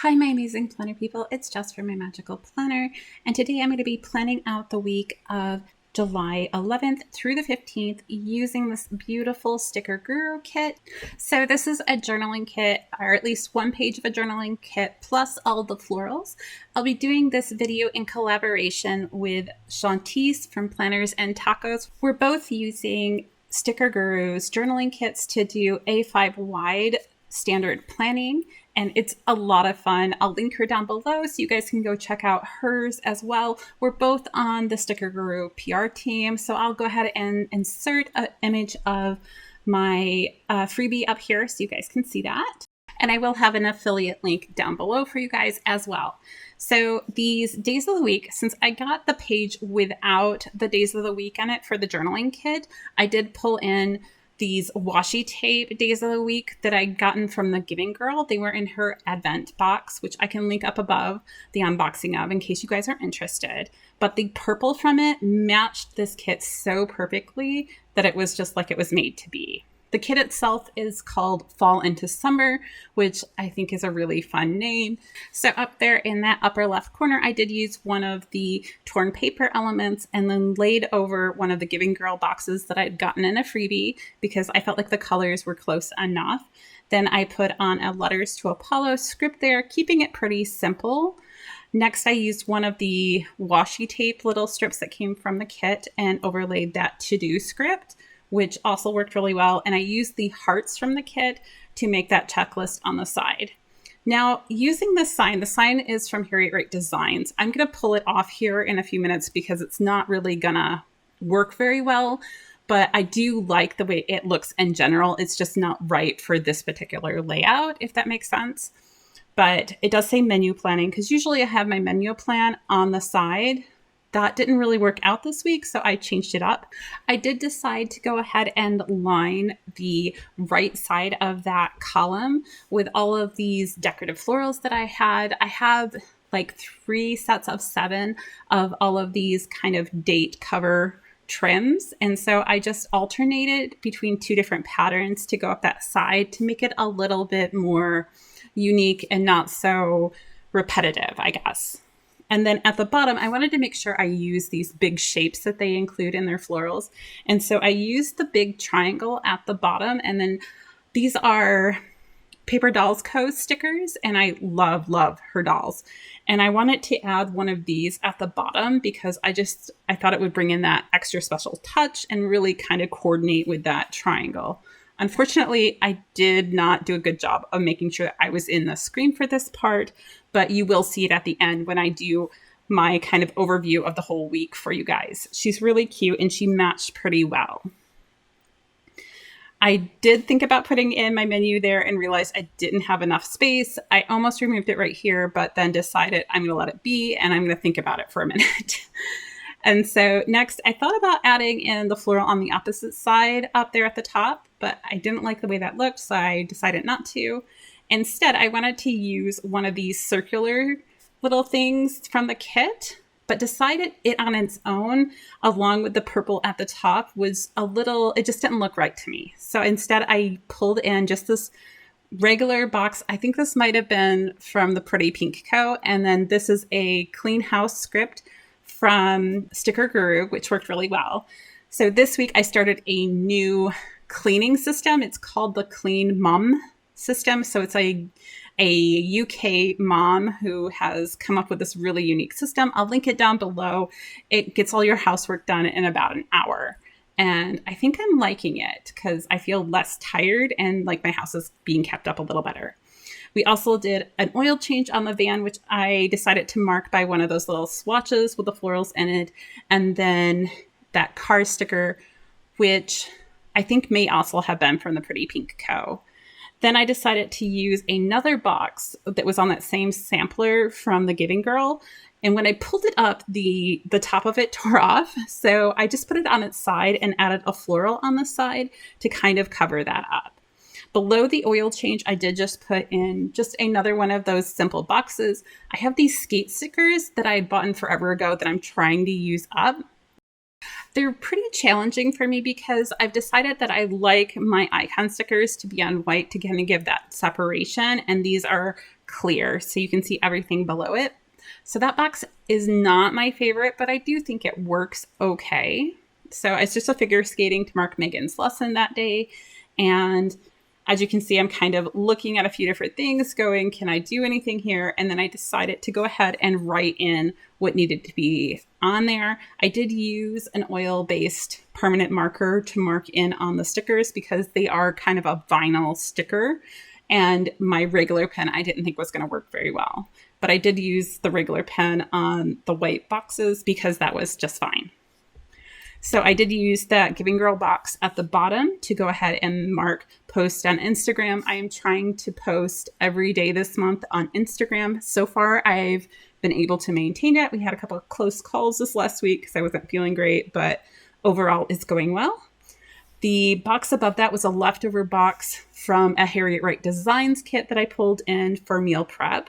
Hi, my amazing planner people. It's Jess from My Magical Planner, and today I'm going to be planning out the week of July 11th through the 15th using this beautiful sticker guru kit. So this is a journaling kit, or at least one page of a journaling kit, plus all the florals. I'll be doing this video in collaboration with Shawties from Planners and Tacos. We're both using Sticker Guru's journaling kits to do A5 wide standard planning, and it's a lot of fun. I'll link her down below so you guys can go check out hers as well. We're both on the Sticker Guru PR team, so I'll go ahead and insert an image of my freebie up here so you guys can see that. And I will have an affiliate link down below for you guys as well. So these days of the week, since I got the page without the days of the week on it for the journaling kit, I did pull in these washi tape days of the week that I'd gotten from the Giving Girl. They were in her advent box, which I can link up above the unboxing of in case you guys are interested. But the purple from it matched this kit so perfectly that it was just like it was made to be. The kit itself is called Fall into Summer, which I think is a really fun name. So up there in that upper left corner, I did use one of the torn paper elements and then laid over one of the Giving Girl boxes that I'd gotten in a freebie because I felt like the colors were close enough. Then I put on a Letters to Apollo script there, keeping it pretty simple. Next, I used one of the washi tape little strips that came from the kit and overlaid that to-do script, which also worked really well. And I used the hearts from the kit to make that checklist on the side. Now, using the sign is from Harriet Wright Designs. I'm going to pull it off here in a few minutes because it's not really going to work very well, but I do like the way it looks in general. It's just not right for this particular layout, if that makes sense. But it does say menu planning because usually I have my menu plan on the side. That didn't really work out this week, so I changed it up. I did decide to go ahead and line the right side of that column with all of these decorative florals that I had. I have like 3 sets of 7 of all of these kind of date cover trims. And so I just alternated between 2 different patterns to go up that side to make it a little bit more unique and not so repetitive, I guess. And then at the bottom, I wanted to make sure I use these big shapes that they include in their florals. And so I used the big triangle at the bottom. And then these are Paper Dolls Co. stickers. And I love her dolls. And I wanted to add one of these at the bottom because I thought it would bring in that extra special touch and really kind of coordinate with that triangle. Unfortunately, I did not do a good job of making sure that I was in the screen for this part, but you will see it at the end when I do my kind of overview of the whole week for you guys. She's really cute and she matched pretty well. I did think about putting in my menu there and realized I didn't have enough space. I almost removed it right here, but then decided I'm going to let it be and I'm going to think about it for a minute. And so next, I thought about adding in the floral on the opposite side up there at the top, but I didn't like the way that looked, so I decided not to. Instead, I wanted to use one of these circular little things from the kit, but decided it on its own, along with the purple at the top, was it just didn't look right to me. So instead, I pulled in just this regular box. I think this might have been from the Pretty Pink Co. And then this is a Clean House script from Sticker Guru, which worked really well. So this week I started a new cleaning system. It's called the Clean Mum system. So it's a UK mom who has come up with this really unique system. I'll link it down below. It gets all your housework done in about an hour. And I think I'm liking it because I feel less tired and like my house is being kept up a little better. We also did an oil change on the van, which I decided to mark by one of those little swatches with the florals in it. And then that car sticker, which I think may also have been from the Pretty Pink Co. Then I decided to use another box that was on that same sampler from the Giving Girl. And when I pulled it up, the top of it tore off. So I just put it on its side and added a floral on the side to kind of cover that up. Below the oil change, I did just put in just another one of those simple boxes. I have these skate stickers that I had bought forever ago that I'm trying to use up. They're pretty challenging for me because I've decided that I like my icon stickers to be on white to kind of give that separation. And these are clear, so you can see everything below it. So that box is not my favorite, but I do think it works okay. So it's just a figure skating to mark Megan's lesson that day. And as you can see, I'm kind of looking at a few different things going, can I do anything here? And then I decided to go ahead and write in what needed to be on there. I did use an oil-based permanent marker to mark in on the stickers because they are kind of a vinyl sticker. And my regular pen I didn't think was going to work very well. But I did use the regular pen on the white boxes because that was just fine. So I did use that Giving Girl box at the bottom to go ahead and mark post on Instagram. I am trying to post every day this month on Instagram. So far, I've been able to maintain it. We had a couple of close calls this last week because I wasn't feeling great, but overall it's going well. The box above that was a leftover box from a Harriet Wright Designs kit that I pulled in for meal prep.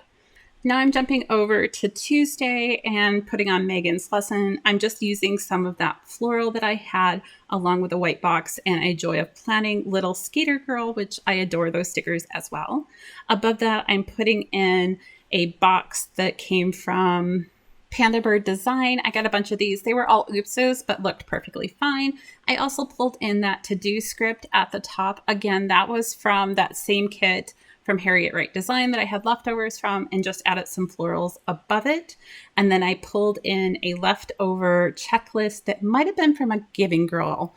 Now I'm jumping over to Tuesday and putting on Megan's lesson. I'm just using some of that floral that I had along with a white box and a Joy of Planning Little Skater Girl, which I adore those stickers as well. Above that, I'm putting in a box that came from Panda Bird Design. I got a bunch of these. They were all oopsos, but looked perfectly fine. I also pulled in that to-do script at the top. Again, that was from that same kit from Harriet Wright Design that I had leftovers from and just added some florals above it. And then I pulled in a leftover checklist that might have been from a Giving Girl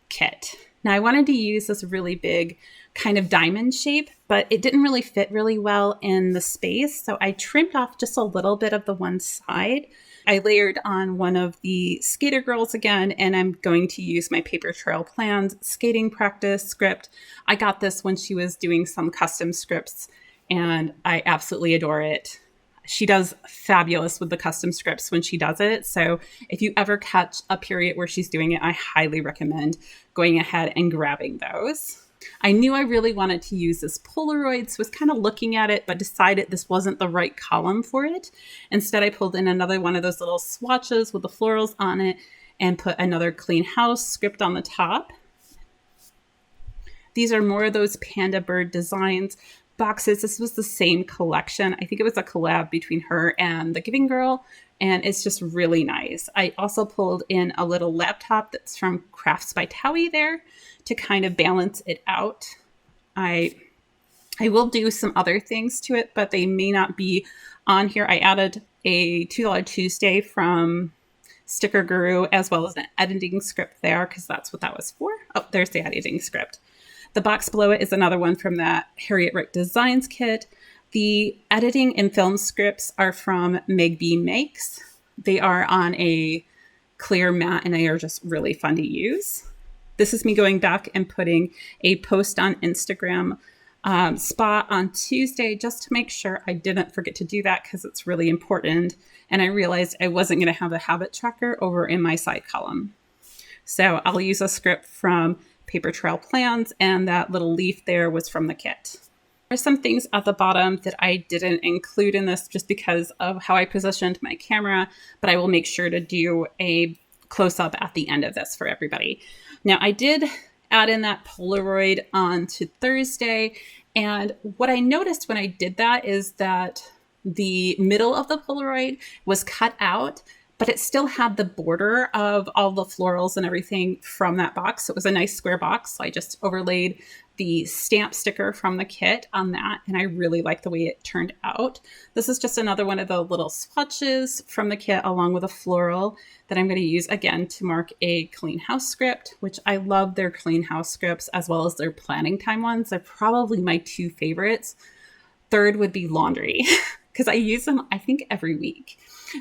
kit. Now I wanted to use this really big kind of diamond shape, but it didn't really fit really well in the space. So I trimmed off just a little bit of the one side. I layered on one of the Skater Girls again, and I'm going to use my Paper Trail Plans skating practice script. I got this when she was doing some custom scripts, and I absolutely adore it. She does fabulous with the custom scripts when she does it. So if you ever catch a period where she's doing it, I highly recommend going ahead and grabbing those. I knew I really wanted to use this Polaroid, so I was kind of looking at it, but decided this wasn't the right column for it. Instead, I pulled in another one of those little swatches with the florals on it and put another Clean House script on the top. These are more of those Panda Bird Designs boxes. This was the same collection. I think it was a collab between her and the Giving Girl, and it's just really nice. I also pulled in a little laptop that's from Crafts by Towie there to kind of balance it out. I will do some other things to it, but they may not be on here. I added a $2 Tuesday from Sticker Guru as well as an editing script there because that's what that was for. Oh, there's the editing script. The box below it is another one from that Harriet Wright Designs kit. The editing and film scripts are from Meg B Makes. They are on a clear mat and they are just really fun to use. This is me going back and putting a post on Instagram spot on Tuesday just to make sure I didn't forget to do that because it's really important. And I realized I wasn't going to have a habit tracker over in my side column. So I'll use a script from Paper Trail Plans, and that little leaf there was from the kit. There's some things at the bottom that I didn't include in this just because of how I positioned my camera, but I will make sure to do a close-up at the end of this for everybody. Now, I did add in that Polaroid on to Thursday, and what I noticed when I did that is that the middle of the Polaroid was cut out, but it still had the border of all the florals and everything from that box. So it was a nice square box. So I just overlaid the stamp sticker from the kit on that, and I really like the way it turned out. This is just another one of the little swatches from the kit along with a floral that I'm going to use again to mark a Clean House script, which I love their Clean House scripts as well as their planning time ones. They're probably my two favorites. Third would be laundry because I use them, I think, every week.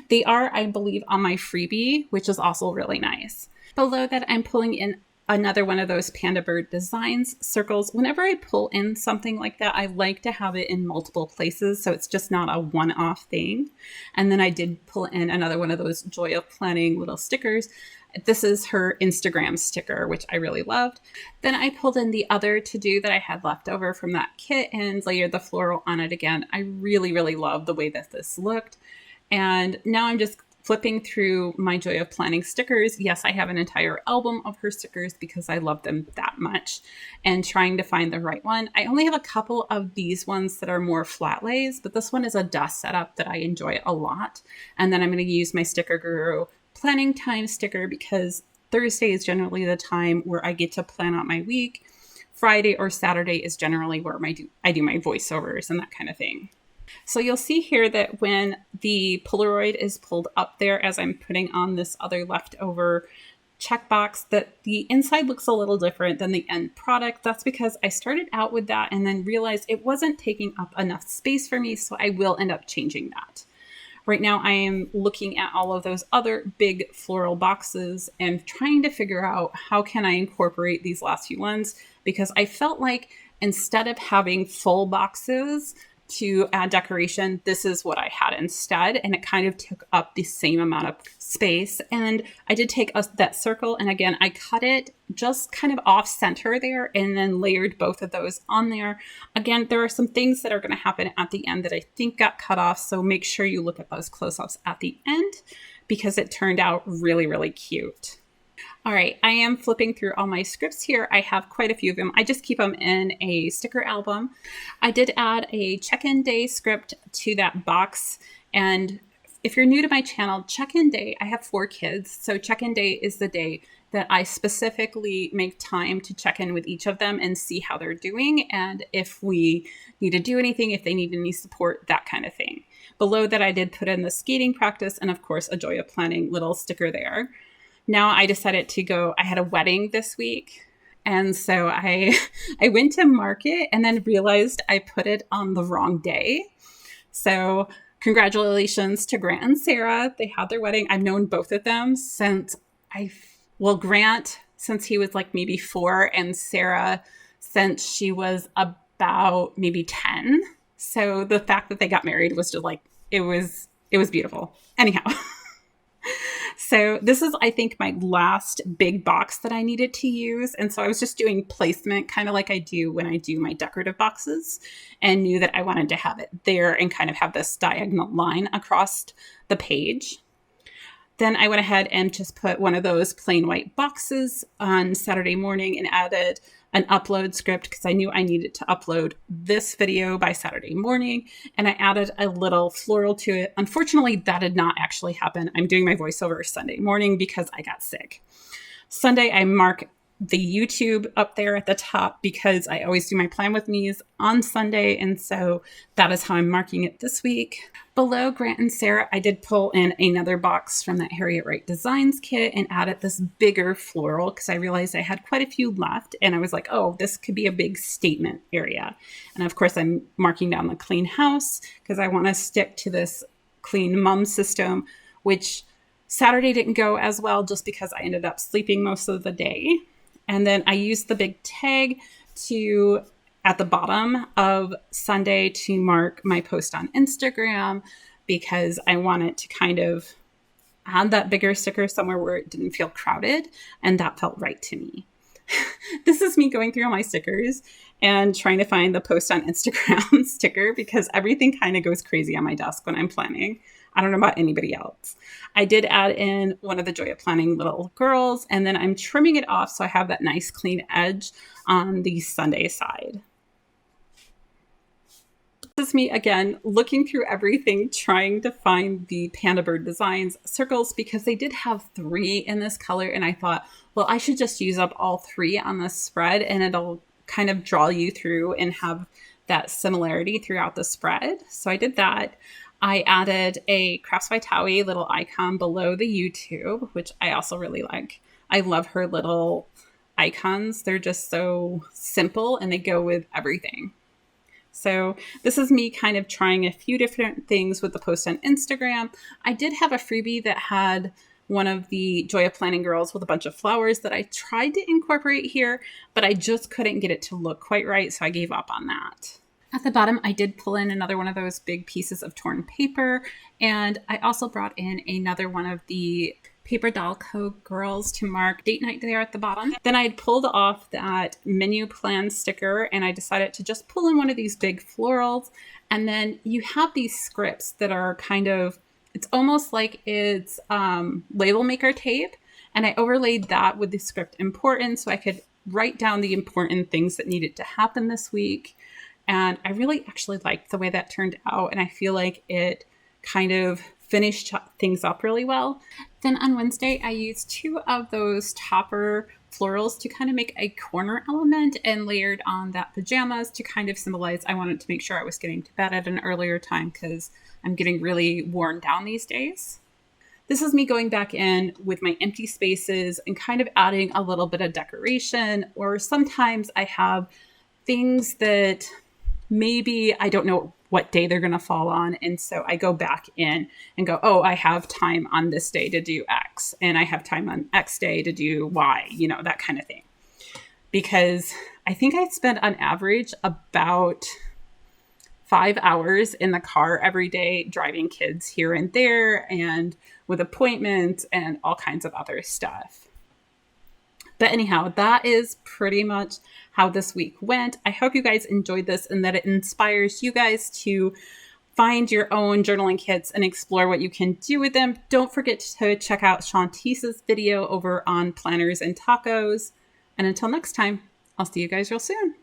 They are, I believe, on my freebie, which is also really nice. Below that, I'm pulling in another one of those Panda Bird Designs circles. Whenever I pull in something like that, I like to have it in multiple places, so it's just not a one-off thing. And then I did pull in another one of those Joy of Planning little stickers. This is her Instagram sticker, which I really loved. Then I pulled in the other to-do that I had left over from that kit and layered the floral on it again. I really, really love the way that this looked. And now I'm just flipping through my Joy of Planning stickers. Yes, I have an entire album of her stickers because I love them that much, and trying to find the right one. I only have a couple of these ones that are more flat lays, but this one is a dust setup that I enjoy a lot. And then I'm going to use my Sticker Guru Planning Time sticker because Thursday is generally the time where I get to plan out my week. Friday or Saturday is generally where I do my voiceovers and that kind of thing. So you'll see here that when the Polaroid is pulled up there as I'm putting on this other leftover checkbox, that the inside looks a little different than the end product. That's because I started out with that and then realized it wasn't taking up enough space for me, so I will end up changing that. Right now I am looking at all of those other big floral boxes and trying to figure out how can I incorporate these last few ones, because I felt like instead of having full boxes to add decoration, this is what I had instead, and it kind of took up the same amount of space. And I did take that circle, and again, I cut it just kind of off center there and then layered both of those on there. Again, there are some things that are going to happen at the end that I think got cut off, so make sure you look at those close-ups at the end because it turned out really, really cute. All right, I am flipping through all my scripts here. I have quite a few of them. I just keep them in a sticker album. I did add a check-in day script to that box. And if you're new to my channel, check-in day, I have 4 kids. So check-in day is the day that I specifically make time to check in with each of them and see how they're doing. And if we need to do anything, if they need any support, that kind of thing. Below that, I did put in the skating practice and of course, a Joy of Planning little sticker there. Now I decided to go, I had a wedding this week. And so I went to mark it and then realized I put it on the wrong day. So congratulations to Grant and Sarah. They had their wedding. I've known both of them since Grant, since he was like maybe 4, and Sarah since she was about maybe 10. So the fact that they got married was just like, it was beautiful. Anyhow. So this is, I think, my last big box that I needed to use. And so I was just doing placement kind of like I do when I do my decorative boxes, and knew that I wanted to have it there and kind of have this diagonal line across the page. Then I went ahead and just put one of those plain white boxes on Saturday morning and added an upload script because I knew I needed to upload this video by Saturday morning. And I added a little floral to it. Unfortunately, that did not actually happen. I'm doing my voiceover Sunday morning because I got sick. Sunday, I mark the YouTube up there at the top because I always do my plan with me's on Sunday. And so that is how I'm marking it this week. Below Grant and Sarah, I did pull in another box from that Harriet Wright Designs kit and added this bigger floral because I realized I had quite a few left. And I was like, oh, this could be a big statement area. And of course, I'm marking down the clean house because I want to stick to this clean mom system, which Saturday didn't go as well just because I ended up sleeping most of the day. And then I used the big tag at the bottom of Sunday to mark my post on Instagram because I wanted to kind of add that bigger sticker somewhere where it didn't feel crowded. And that felt right to me. This is me going through all my stickers and trying to find the post on Instagram sticker because everything kind of goes crazy on my desk when I'm planning. I don't know about anybody else. I did add in one of the Joy of Planning little girls, and then I'm trimming it off so I have that nice clean edge on the Sunday side. This is me again, looking through everything, trying to find the Panda Bird Designs circles because they did have 3 in this color. And I thought, well, I should just use up all 3 on this spread and it'll kind of draw you through and have that similarity throughout the spread. So I did that. I added a Crafts by Towie little icon below the YouTube, which I also really like. I love her little icons. They're just so simple and they go with everything. So this is me kind of trying a few different things with the post on Instagram. I did have a freebie that had one of the Joy of Planning girls with a bunch of flowers that I tried to incorporate here, but I just couldn't get it to look quite right. So I gave up on that. At the bottom, I did pull in another one of those big pieces of torn paper. And I also brought in another one of the Paper Doll Co. girls to mark date night there at the bottom. Then I had pulled off that menu plan sticker and I decided to just pull in one of these big florals. And then you have these scripts that are kind of, It's almost like it's label maker tape. And I overlaid that with the script important so I could write down the important things that needed to happen this week. And I really actually liked the way that turned out. And I feel like it kind of finished things up really well. Then on Wednesday, I used 2 of those topper florals to kind of make a corner element and layered on that pajamas to kind of symbolize I wanted to make sure I was getting to bed at an earlier time because I'm getting really worn down these days. This is me going back in with my empty spaces and kind of adding a little bit of decoration, or sometimes I have things that maybe I don't know what day they're going to fall on. And so I go back in and go, oh, I have time on this day to do X, and I have time on X day to do Y, that kind of thing. Because I think I spend on average about 5 hours in the car every day driving kids here and there and with appointments and all kinds of other stuff. But anyhow, that is pretty much how this week went. I hope you guys enjoyed this and that it inspires you guys to find your own journaling kits and explore what you can do with them. Don't forget to check out Shawties' video over on planners and tacos. And until next time, I'll see you guys real soon.